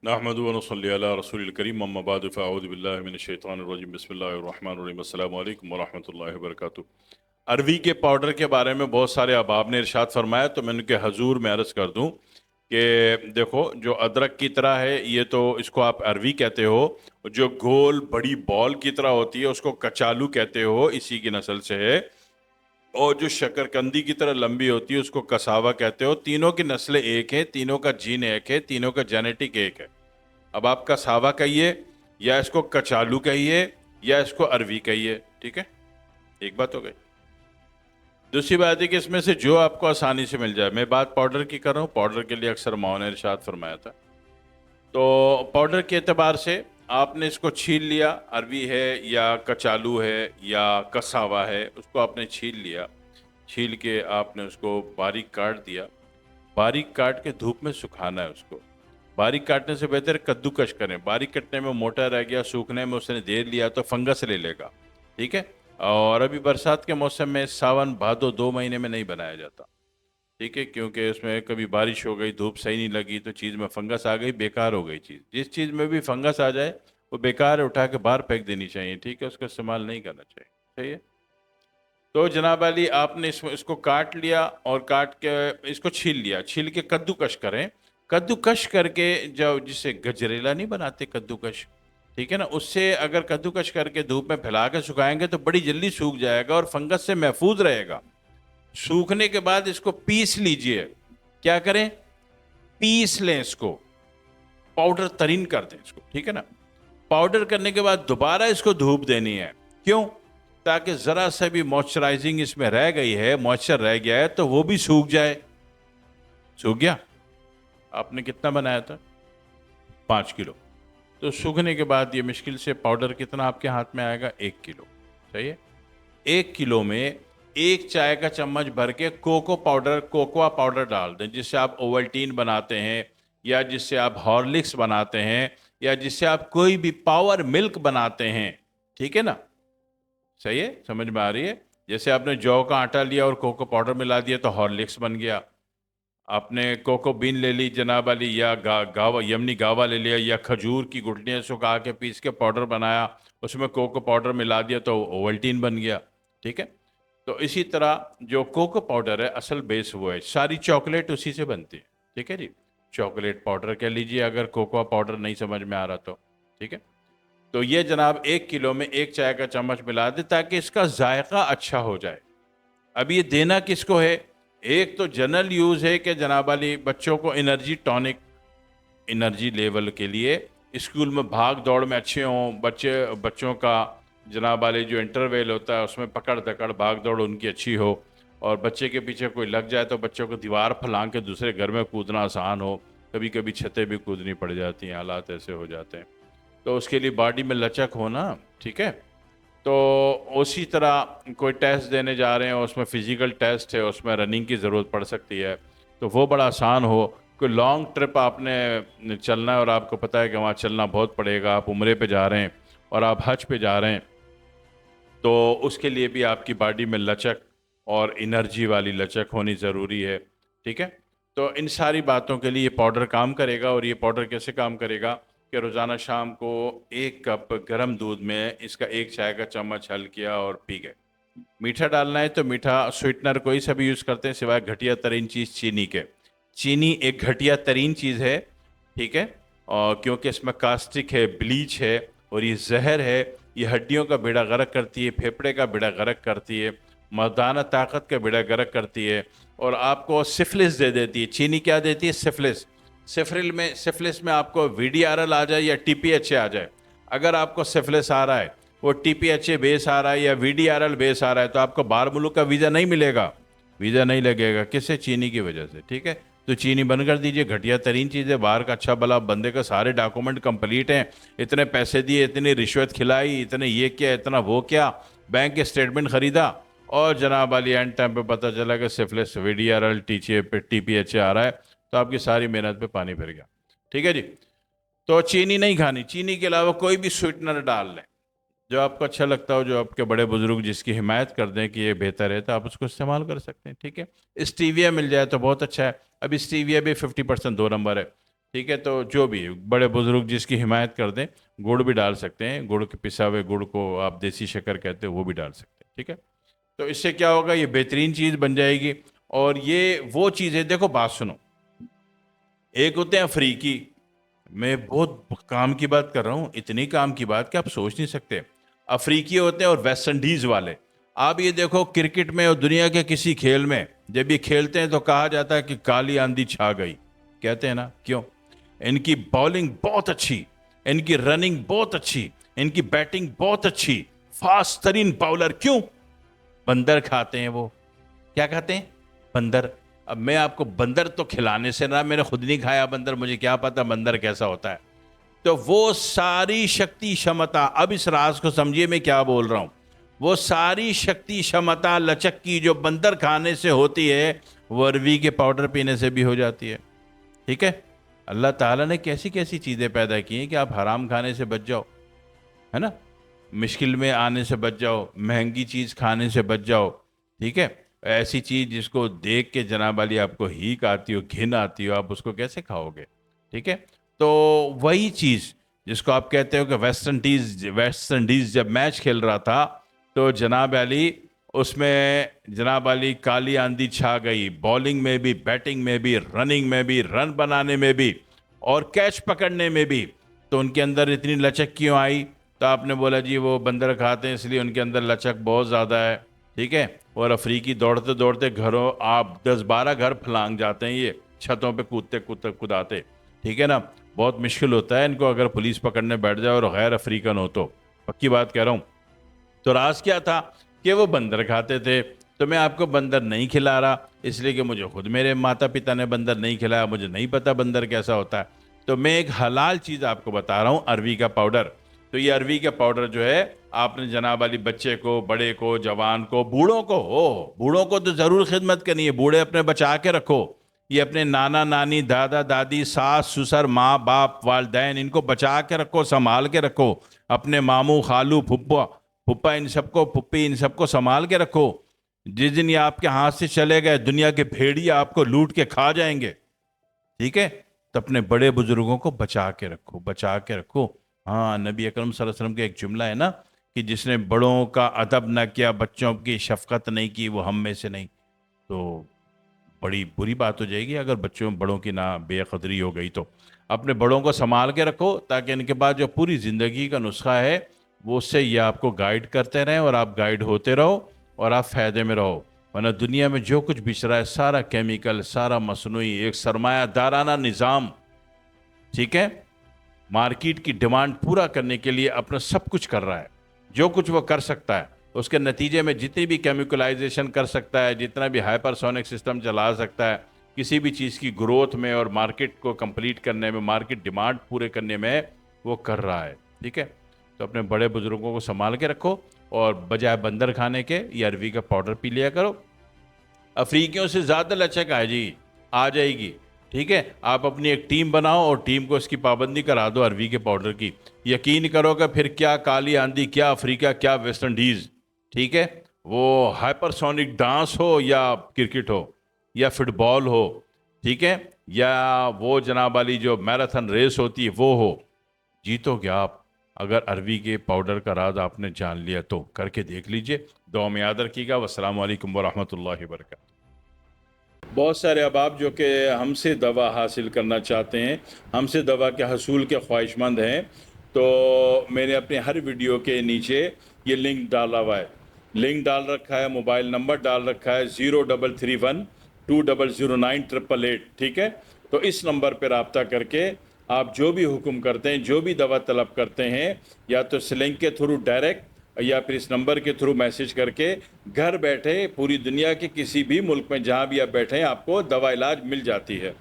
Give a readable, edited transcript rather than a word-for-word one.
نحمد و نصلی علی رسول الکریم اما بعد فاعوذ باللہ من الشیطان الرجیم بسم اللہ الرحمن الرحیم السلام علیکم ورحمۃ اللہ وبرکاتہ۔ اروی کے پاؤڈر کے بارے میں بہت سارے احباب نے ارشاد فرمایا، تو میں ان کے حضور میں عرض کر دوں کہ دیکھو، جو ادرک کی طرح ہے یہ تو اس کو آپ اروی کہتے ہو، جو گول بڑی بال کی طرح ہوتی ہے اس کو کچالو کہتے ہو، اسی کی نسل سے ہے، اور جو شکرکندی کی طرح لمبی ہوتی ہے اس کو کساوا کہتے ہو۔ تینوں کی نسلیں ایک ہیں، تینوں کا جین ایک ہے، تینوں کا جینیٹک ایک ہے۔ اب آپ کساوا کہیے یا اس کو کچالو کہیے یا اس کو اروی کہیے، ٹھیک ہے، ایک بات ہو گئی۔ دوسری بات ہے کہ اس میں سے جو آپ کو آسانی سے مل جائے، میں بات پاؤڈر کی کر رہا ہوں، پاؤڈر کے لیے اکثر ماؤں نے ارشاد فرمایا تھا، تو پاؤڈر کے اعتبار سے آپ نے اس کو چھیل لیا، اروی ہے یا کچالو ہے یا کساوا ہے، اس کو آپ نے چھیل لیا، چھیل کے آپ نے اس کو باریک کاٹ دیا، باریک کاٹ کے دھوپ میں سکھانا ہے۔ اس کو باریک کاٹنے سے بہتر کدو کش کریں، باریک کٹنے میں موٹا رہ گیا، سوکھنے میں اس نے دیر لیا تو فنگس لے لے گا، ٹھیک ہے۔ اور ابھی برسات کے موسم میں ساون بھادو 2 مہینے میں نہیں بنایا جاتا، ٹھیک ہے، کیونکہ اس میں کبھی بارش ہو گئی، دھوپ صحیح نہیں لگی تو چیز میں فنگس آ گئی، بیکار ہو گئی چیز۔ جس چیز میں بھی فنگس آ جائے وہ بیکار ہے، اٹھا کے باہر پھینک دینی چاہیے، ٹھیک ہے، اس کا استعمال نہیں کرنا چاہیے، صحیح ہے۔ تو جناب علی آپ نے اس کو کاٹ لیا اور کاٹ کے اس کو چھیل لیا، چھیل کے کدو کش کریں، کدو کش کر کے جو جسے گجریلا نہیں بناتے کدو کش، ٹھیک ہے نا، اس سے اگر کدو کش کر کے دھوپ میں پھیلا کے سکھائیں گے تو بڑی جلدی سوکھ جائے گا اور فنگس سے محفوظ رہے گا۔ سوکھنے کے بعد اس کو پیس لیجئے، کیا کریں، پیس لیں، اس کو پاؤڈر ترین کر دیں اس کو، ٹھیک ہے نا۔ پاؤڈر کرنے کے بعد دوبارہ اس کو دھوپ دینی ہے، کیوں؟ تاکہ ذرا سا بھی موئسچرائزنگ اس میں رہ گئی ہے، موئسچر رہ گیا ہے تو وہ بھی سوکھ جائے۔ سوکھ گیا؟ آپ نے کتنا بنایا تھا؟ 5 کلو، تو سوکھنے کے بعد یہ مشکل سے پاؤڈر کتنا آپ کے ہاتھ میں آئے گا؟ 1 کلو، صحیح ہے۔ 1 کلو میں 1 چائے کا چمچ بھر کے کوکوا پاؤڈر ڈال دیں، جس سے آپ اوولٹین بناتے ہیں یا جس سے آپ ہارلکس بناتے ہیں یا جس سے آپ کوئی بھی پاور ملک بناتے ہیں، ٹھیک ہے نا، صحیح ہے، سمجھ میں آ رہی ہے۔ جیسے آپ نے جو کا آٹا لیا اور کوکو پاؤڈر ملا دیا تو ہارلکس بن گیا۔ آپ نے کوکو بین لے لی جناب علی، یا گاوا یمنی گاوا لے لیا، یا کھجور کی گٹلیاں سکھا کے پیس کے پاؤڈر بنایا، اس میں کوکو پاؤڈر ملا دیا تو اوولٹین بن گیا، ٹھیک ہے۔ تو اسی طرح جو کوکو پاؤڈر ہے اصل بیس وہ ہے، ساری چاکلیٹ اسی سے بنتی ہے، ٹھیک ہے جی، چاکلیٹ پاؤڈر کہہ لیجیے اگر کوکو پاؤڈر نہیں سمجھ میں آ رہا تو، ٹھیک ہے۔ تو یہ جناب 1 کلو میں 1 چائے کا چمچ ملا دے تاکہ اس کا ذائقہ اچھا ہو جائے۔ اب یہ دینا کس کو ہے؟ ایک تو جنرل یوز ہے کہ جناب علی بچوں کو انرجی ٹونک، انرجی لیول کے لیے اسکول میں بھاگ دوڑ میں اچھے ہوں بچوں کا، جناب علی جو انٹرویل ہوتا ہے اس میں پکڑ دکڑ بھاگ دوڑ ان کی اچھی ہو، اور بچے کے پیچھے کوئی لگ جائے تو بچوں کو دیوار پھلانگ کے دوسرے گھر میں کودنا آسان ہو، کبھی کبھی چھتیں بھی کودنی پڑ جاتی ہیں، حالات ایسے ہو جاتے ہیں، تو اس کے لیے باڈی میں لچک ہونا، ٹھیک ہے۔ تو اسی طرح کوئی ٹیسٹ دینے جا رہے ہیں، اس میں فزیکل ٹیسٹ ہے، اس میں رننگ کی ضرورت پڑ سکتی ہے، تو وہ بڑا آسان ہو۔ کوئی لانگ ٹرپ آپ نے چلنا ہے اور آپ کو پتہ ہے کہ وہاں چلنا بہت پڑے گا، آپ عمرے پہ جا رہے ہیں اور آپ حج پہ جا رہے ہیں، تو اس کے لیے بھی آپ کی باڈی میں لچک اور انرجی والی لچک ہونی ضروری ہے، ٹھیک ہے۔ تو ان ساری باتوں کے لیے یہ پاؤڈر کام کرے گا، اور یہ پاؤڈر کیسے کام کرے گا کہ روزانہ شام کو 1 کپ گرم دودھ میں اس کا 1 چائے کا چمچ حل کیا اور پی گئے۔ میٹھا ڈالنا ہے تو میٹھا سویٹنر کوئی سا بھی یوز کرتے ہیں سوائے گھٹیا ترین چیز چینی کے۔ چینی ایک گھٹیا ترین چیز ہے، ٹھیک ہے، اور کیونکہ اس میں کاسٹک ہے، بلیچ ہے، اور یہ زہر ہے، یہ ہڈیوں کا بیڑا غرق کرتی ہے، پھیپھڑے کا بیڑا غرق کرتی ہے، مردانہ طاقت کا بیڑا غرق کرتی ہے، اور آپ کو سفلس دے دیتی ہے۔ چینی کیا دیتی ہے؟ سفلس۔ سفلس میں آپ کو وی ڈی آر ایل آ جائے یا ٹی پی ایچ اے آ جائے، اگر آپ کو سفلس آ رہا ہے، وہ ٹی پی ایچ اے بیس آ رہا ہے یا وی ڈی آر ایل بیس آ رہا ہے، تو آپ کو باہر ملک کا ویزا نہیں ملے گا، ویزا نہیں لگے گا، کس سے؟ چینی کی وجہ سے، ٹھیک ہے۔ تو چینی بند کر دیجئے، گھٹیا ترین چیز ہے، باہر کا اچھا بھلا بندے کا سارے ڈاکومنٹ کمپلیٹ ہیں، اتنے پیسے دیے، اتنی رشوت کھلائی، اتنے یہ کیا، اتنا وہ کیا، بینک اسٹیٹمنٹ خریدا، اور جناب علی اینڈ ٹائم پہ پتہ چلا کہ syphilis V D R L T P H A آ رہا ہے، تو آپ کی ساری محنت پہ پانی پھر گیا، ٹھیک ہے جی۔ تو چینی نہیں کھانی، چینی کے علاوہ کوئی بھی سویٹنر ڈال لیں جو آپ کو اچھا لگتا ہو، جو آپ کے بڑے بزرگ جس کی حمایت کر دیں کہ یہ بہتر ہے، تو آپ اس کو استعمال کر سکتے ہیں، ٹھیک ہے۔ اسٹیویا مل جائے تو بہت اچھا ہے، اب اسٹیویا بھی 50% 2 نمبر ہے، ٹھیک ہے، تو جو بھی بڑے بزرگ جس کی حمایت کر دیں، گڑ بھی ڈال سکتے ہیں، گڑ کے پسا ہوئے گڑ کو آپ دیسی شکر کہتے ہیں وہ بھی ڈال سکتے ہیں، ٹھیک ہے. تو اس سے کیا ہوگا، یہ بہترین چیز بن جائے گی. اور یہ وہ چیز ہے، دیکھو بات سنو، ایک ہوتے ہیں افریقی، میں بہت کام کی بات کر رہا ہوں، اتنی کام کی بات کہ آپ سوچ نہیں سکتے. افریقی ہوتے ہیں اور ویسٹ انڈیز والے. آپ یہ دیکھو کرکٹ میں اور دنیا کے کسی کھیل میں جب یہ کھیلتے ہیں تو کہا جاتا ہے کہ کالی آندھی چھا گئی، کہتے ہیں نا، کیوں؟ ان کی بالنگ بہت اچھی، ان کی رننگ بہت اچھی، ان کی بیٹنگ بہت اچھی، فاسٹ ترین باؤلر. کیوں؟ بندر کھاتے ہیں وہ. کیا کھاتے ہیں؟ بندر. اب میں آپ کو بندر تو کھلانے سے نہ، میں نے خود نہیں کھایا بندر، مجھے کیا پتا بندر کیسا ہوتا ہے. تو وہ ساری شکتی شمتا، اب اس راز کو سمجھیے میں کیا بول رہا ہوں، وہ ساری شکتی شمتا لچک کی جو بندر کھانے سے ہوتی ہے، وہ اروی کے پاؤڈر پینے سے بھی ہو جاتی ہے. ٹھیک ہے. اللہ تعالیٰ نے کیسی کیسی چیزیں پیدا کی ہیں کہ آپ حرام کھانے سے بچ جاؤ، ہے نا، مشکل میں آنے سے بچ جاؤ، مہنگی چیز کھانے سے بچ جاؤ. ٹھیک ہے. ایسی چیز جس کو دیکھ کے جناب علی آپ کو ہیک آتی ہو، گھن آتی ہو، آپ اس کو کیسے کھاؤ گے؟ ٹھیک ہے. تو وہی چیز جس کو آپ کہتے ہو کہ ویسٹ انڈیز جب میچ کھیل رہا تھا تو جناب علی اس میں جناب علی کالی آندھی چھا گئی، بالنگ میں بھی، بیٹنگ میں بھی، رننگ میں بھی، رن بنانے میں بھی، اور کیچ پکڑنے میں بھی. تو ان کے اندر اتنی لچک کیوں آئی؟ تو آپ نے بولا جی وہ بندر کھاتے ہیں اس لیے ان کے اندر لچک بہت زیادہ ہے. ٹھیک ہے. اور افریقی دوڑتے دوڑتے گھروں، آپ 10-12 گھر پھلانگ جاتے ہیں، یہ چھتوں پہ کودتے کودتے کوداتے. ٹھیک ہے نا. بہت مشکل ہوتا ہے ان کو اگر پولیس پکڑنے بیٹھ جائے اور غیر افریقن ہو تو. پکی بات کہہ رہا ہوں. تو راز کیا تھا کہ وہ بندر کھاتے تھے. تو میں آپ کو بندر نہیں کھلا رہا اس لیے کہ مجھے خود میرے ماتا پتا نے بندر نہیں کھلایا، مجھے نہیں پتا بندر کیسا ہوتا ہے. تو میں ایک حلال چیز آپ کو بتا رہا ہوں، اروی کا پاؤڈر. تو یہ اروی کا پاؤڈر جو ہے، آپ نے جناب علی بچے کو، بڑے کو، جوان کو، بوڑھوں کو، بوڑھوں کو تو ضرور خدمت کرنی ہے، بوڑھے اپنے بچا کے رکھو. یہ اپنے نانا نانی، دادا دادی، ساس سسر، ماں باپ، والدین، ان کو بچا کے رکھو، سنبھال کے رکھو. اپنے ماموں، خالو، پھپھا ان سب کو، پھپھی ان سب کو سنبھال کے رکھو. جس دن یہ آپ کے ہاتھ سے چلے گئے، دنیا کے بھیڑیا آپ کو لوٹ کے کھا جائیں گے. ٹھیک ہے. تو اپنے بڑے بزرگوں کو بچا کے رکھو، بچا کے رکھو. ہاں، نبی اکرم صلی اللہ علیہ وسلم کا ایک جملہ ہے نا کہ جس نے بڑوں کا ادب نہ کیا، بچوں کی شفقت نہیں کی، وہ ہم میں سے نہیں. تو بڑی بری بات ہو جائے گی اگر بڑوں کی نہ بے قدری ہو گئی. تو اپنے بڑوں کو سنبھال کے رکھو تاکہ ان کے بعد جو پوری زندگی کا نسخہ ہے وہ اس سے یہ آپ کو گائیڈ کرتے رہیں اور آپ گائیڈ ہوتے رہو اور آپ فائدے میں رہو. ورنہ دنیا میں جو کچھ بچ رہا ہے سارا کیمیکل، سارا مصنوعی، ایک سرمایہ دارانہ نظام. ٹھیک ہے. مارکیٹ کی ڈیمانڈ پورا کرنے کے لیے اپنا سب کچھ کر رہا ہے، جو کچھ وہ کر سکتا ہے. اس کے نتیجے میں جتنی بھی کیمیکلائزیشن کر سکتا ہے، جتنا بھی ہائپر سونک سسٹم چلا سکتا ہے، کسی بھی چیز کی گروتھ میں اور مارکیٹ کو کمپلیٹ کرنے میں، مارکیٹ ڈیمانڈ پورے کرنے میں وہ کر رہا ہے. ٹھیک ہے. تو اپنے بڑے بزرگوں کو سنبھال کے رکھو اور بجائے بندر کھانے کے یہ اروی کا پاؤڈر پی لیا کرو. افریقیوں سے زیادہ لچک ہے جی، آ جائے گی. ٹھیک ہے. آپ اپنی ایک ٹیم بناؤ اور ٹیم کو اس کی پابندی کرا دو اروی کے پاؤڈر کی. یقین کرو کہ پھر کیا کالی آندھی، کیا افریقہ، کیا ویسٹ انڈیز. ٹھیک ہے. وہ ہائپر سونک ڈانس ہو یا کرکٹ ہو یا فٹ بال ہو، ٹھیک ہے، یا وہ جناب علی جو میراتھن ریس ہوتی ہے وہ ہو، جیتو گے آپ اگر اروی کے پاؤڈر کا راز آپ نے جان لیا تو. کر کے دیکھ لیجئے. دعا میں یاد رکھیے گا. والسلام علیکم ورحمۃ اللہ وبرکاتہ. بہت سارے احباب جو کہ ہم سے دوا حاصل کرنا چاہتے ہیں، ہم سے دوا کے حصول کے خواہش مند ہیں، تو میں نے اپنے ہر ویڈیو کے نیچے یہ لنک ڈالا ہوا ہے. لنک ڈال رکھا ہے، موبائل نمبر ڈال رکھا ہے 0331209888. ٹھیک ہے. تو اس نمبر پہ رابطہ کر کے آپ جو بھی حکم کرتے ہیں، جو بھی دوا طلب کرتے ہیں، یا تو اس لنک کے تھرو ڈائریکٹ یا پھر اس نمبر کے تھرو میسج کر کے گھر بیٹھے پوری دنیا کے کسی بھی ملک میں جہاں بھی آپ بیٹھے ہیں آپ کو دوا علاج مل جاتی ہے.